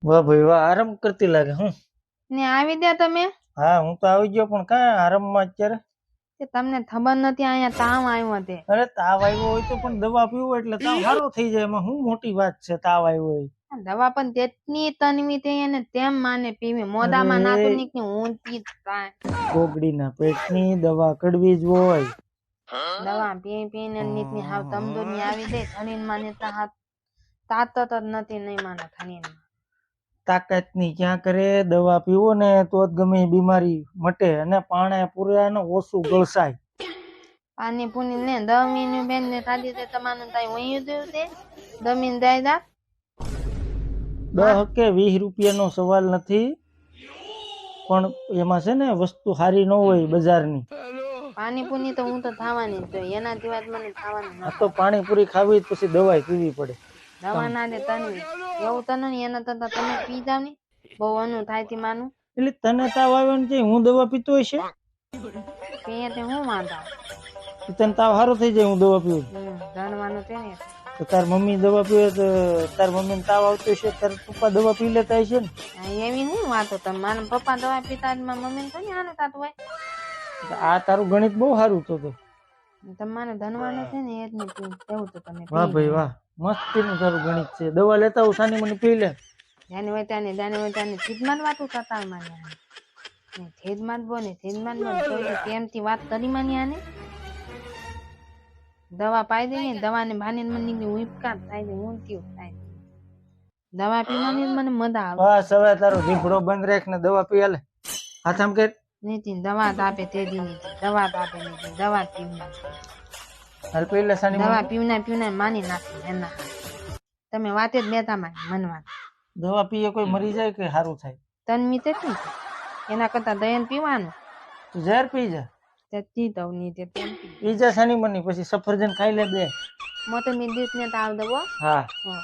વાહ ભાઈ વાહ, આરામ કરતી લાગે. હું ને આવી ગયા તમે? હા, હું તો આવી ગયો, પણ કાંઈ આરામમાં અત્યારે? તે તમને ખબર નથી અહીંયા તાવ આવ્યો તે. અરે તાવ આવ્યો હોય તો પણ દવા પીવો એટલે તાવ સારો થઈ જાય, એમાં શું મોટી વાત છે? તાવ આવ્યો હોય આ દવા પણ તેટલી તનવી થઈ અને તેમ માને પીવી મોઢામાં નાખું અરે ની ઊંચી થાય. ગોગડીના પેટની દવા કડવી જ હોય. દવા પી પીને નીતની હાવ તમદોની આવી જાય ધણીનમાં ને હાથ તાતત જ નથી નહીં માને ધણીનમાં. તાકાતની ક્યાં કરે, દવા પીવો ને તો જ ગમે એ બીમારી મટે, અને પાણે પૂરા ને ઓછું ગળસાય. પાણી પુની ને દમીનું બેન ને થાદી તે તમારું તાઈ વયું દેવું તે દમીન દાય દા 10 કે 20 રૂપિયાનો સવાલ નથી, પણ એમાં છે ને વસ્તુ સારી ન હોય બજારની. પાણી પુની તો હું તો થવાની જ જોઈએ, એનાથી વાત મને થવાનું આ નથી. તો પાણીપુરી ખાવી પછી દવાઈ પીવી પડે. દવા ના દે તનવી એવું તને ને એના તરતા તમે પી જાવ ને બહુ અનું થાય થી માનું. એટલે તને તાવ આવ્યો ને હું દવા પીતો હશે? પીએ તે હું વાંધા તને તાવ સારો થઈ જાય હું દવા પીવું? જાણવાનું છે ને. તો તાર મમ્મી દવા પીવે તો તાર મમ્મીને તાવ આવતો હશે, તાર પપ્પા દવા પી લેતા હશે ને? એવી હું વાતો તમે મારા પપ્પા દવા પીતા મારા મમ્મી તો નહીં આનું થતું હોય. આ તારું ગણિત બહુ સારું તો તમારે ધનવાનું છે ને એ જ નહીં પીવું એવું તો તમે. વાહ ભાઈ વાહ, મસ્તીનું તારું ગણિત છે. દવા લેતા હું સાની મને પી લે. જાની હોય ત્યાંની થીજમાં જ વાતું કરતા માને થીજમાં જ બોને થીજમાં જ બોને તો પ્રેમથી વાત કરી માની આને દવા પાઈ દે ને દવાને બાને મને ઉઈપકાર થાય છે ઊંઘતી થાય. દવા પીવાની મને મજા આવે. બસ હવે તારો જીભડો બંધ રાખ ને દવા પી આલે. હાથ આમ કર. નીતિન દવા આપે તે દી દવા આપે નીતિન દવા પીવના હાલ પી લે સાની દવા પીવના માની નાખી એના તમે વાતે જ બેઠા માં મનવા. દવા પીએ કોઈ મરી જાય કે સારું થાય? તન્મી તે શું એના કરતા દયન પીવાનું. તું ઝેર પી જા. તે તી તો ની તે તેમ પી જા સાની મની, પછી સફરજન ખાઈ લે બે. મોતે મી દીસ ને તાવ દવો. હા હા